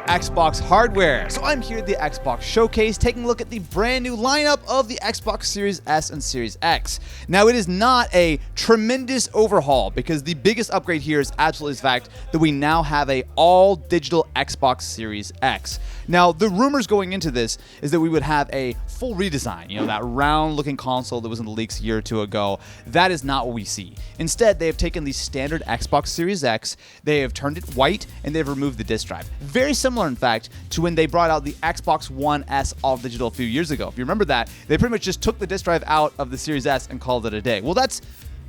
Xbox hardware. So I'm here at the Xbox Showcase taking a look at the brand new lineup of the Xbox Series S and Series X. Now it is not a tremendous overhaul because the biggest upgrade here is absolutely the fact that we now have a all digital Xbox Series X. Now the rumors going into this is that we would have a full redesign, that round looking console that was in the leaks a year or two ago. That is not what we see. Instead, they have taken the standard Xbox Series X, they have turned it white, and they've removed the disc drive. Very similar, in fact, to when they brought out the Xbox One S all digital a few years ago. If you remember that, they pretty much just took the disc drive out of the Series S and called it a day. Well, that's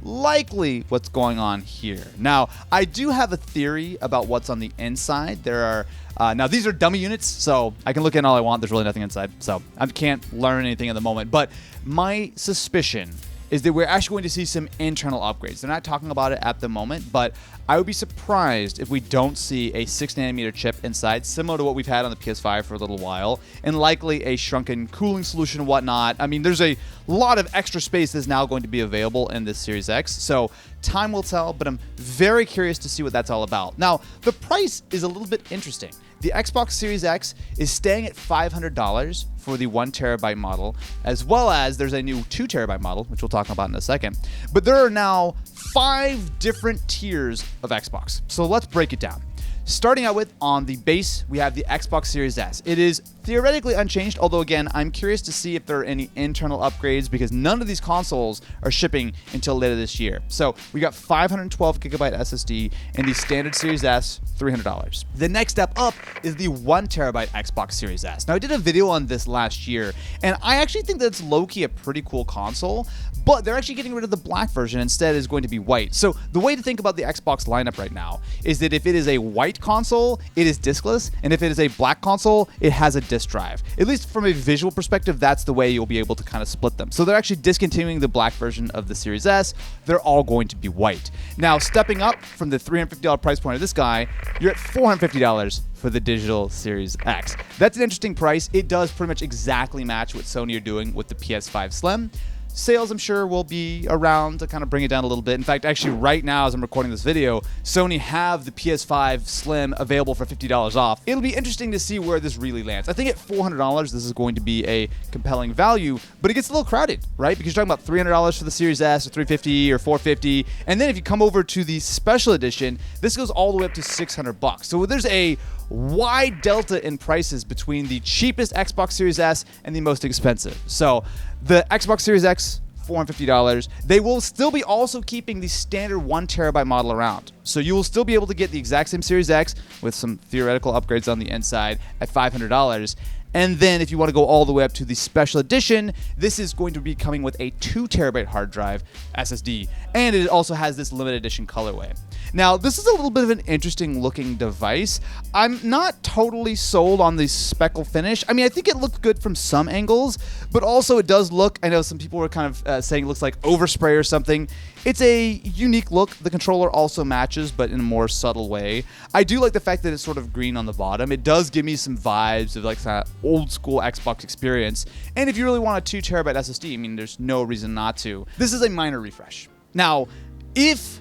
likely what's going on here. Now, I do have a theory about what's on the inside. There are now these are dummy units, so I can look in all I want. There's really nothing inside, so I can't learn anything at the moment. But my suspicion is that we're actually going to see some internal upgrades. They're not talking about it at the moment, but I would be surprised if we don't see a 6nm chip inside, similar to what we've had on the PS5 for a little while, and likely a shrunken cooling solution and whatnot. I mean, there's a lot of extra space that's now going to be available in this Series X, so time will tell, but I'm very curious to see what that's all about. Now, the price is a little bit interesting. The Xbox Series X is staying at $500 for the 1TB model, as well as there's a new 2TB model, which we'll talk about in a second. But there are now 5 different tiers of Xbox. So let's break it down. Starting out with, on the base, we have the Xbox Series S. It is theoretically unchanged, although again, I'm curious to see if there are any internal upgrades because none of these consoles are shipping until later this year. So we got 512GB SSD in the standard Series S, $300. The next step up is the 1TB Xbox Series S. Now I did a video on this last year, and I actually think that it's low-key a pretty cool console, but they're actually getting rid of the black version. Instead, is going to be white. So the way to think about the Xbox lineup right now is that if it is a white console, it is discless, and if it is a black console, it has a disc drive. At least from a visual perspective, that's the way you'll be able to kind of split them. So they're actually discontinuing the black version of the Series S. They're all going to be white. Now, stepping up from the $350 price point of this guy, you're at $450 for the digital Series X. That's an interesting price. It does pretty much exactly match what Sony are doing with the PS5 Slim. Sales, I'm sure, will be around to kind of bring it down a little bit. In fact, actually, right now, as I'm recording this video, Sony have the PS5 Slim available for $50 off. It'll be interesting to see where this really lands. I think at $400, this is going to be a compelling value, but it gets a little crowded, right? Because you're talking about $300 for the Series S, or $350 or $450, and then if you come over to the special edition, this goes all the way up to $600. So there's a wide delta in prices between the cheapest Xbox Series S and the most expensive. So the Xbox Series X, $450. They will still be also keeping the standard 1TB model around. So you will still be able to get the exact same Series X with some theoretical upgrades on the inside at $500. And then if you want to go all the way up to the special edition, this is going to be coming with a 2TB hard drive SSD. And it also has this limited edition colorway. Now, this is a little bit of an interesting looking device. I'm not totally sold on the speckle finish. I mean, I think it looked good from some angles, but also it does look, I know some people were kind of saying it looks like overspray or something. It's a unique look. The controller also matches, but in a more subtle way. I do like the fact that it's sort of green on the bottom. It does give me some vibes of like that old school Xbox experience. And if you really want a 2TB SSD, I mean, there's no reason not to. This is a minor refresh. Now, if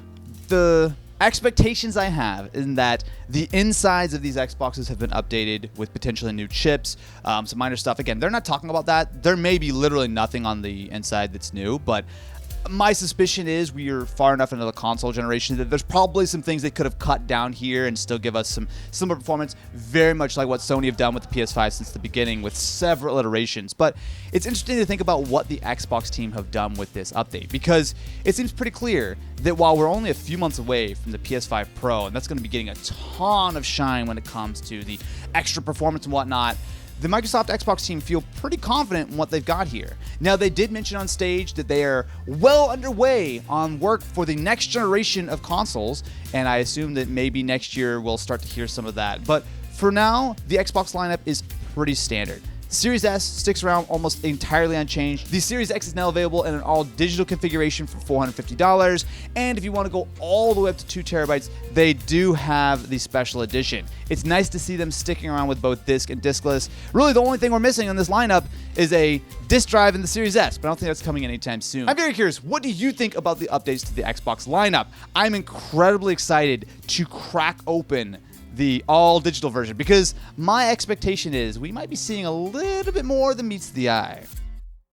the expectations I have in that the insides of these Xboxes have been updated with potentially new chips, some minor stuff. Again, they're not talking about that. There may be literally nothing on the inside that's new, but my suspicion is we are far enough into the console generation that there's probably some things they could have cut down here and still give us some similar performance, very much like what Sony have done with the PS5 since the beginning with several iterations. But it's interesting to think about what the Xbox team have done with this update, because it seems pretty clear that while we're only a few months away from the PS5 Pro, and that's going to be getting a ton of shine when it comes to the extra performance and whatnot, the Microsoft Xbox team feel pretty confident in what they've got here. Now, they did mention on stage that they are well underway on work for the next generation of consoles, and I assume that maybe next year we'll start to hear some of that. But for now, the Xbox lineup is pretty standard. Series S sticks around almost entirely unchanged. The Series X is now available in an all-digital configuration for $450, and if you want to go all the way up to 2 terabytes, they do have the special edition. It's nice to see them sticking around with both disc and discless. Really, the only thing we're missing on this lineup is a disc drive in the Series S, but I don't think that's coming anytime soon. I'm very curious, what do you think about the updates to the Xbox lineup? I'm incredibly excited to crack open the all digital version, because my expectation is we might be seeing a little bit more than meets the eye.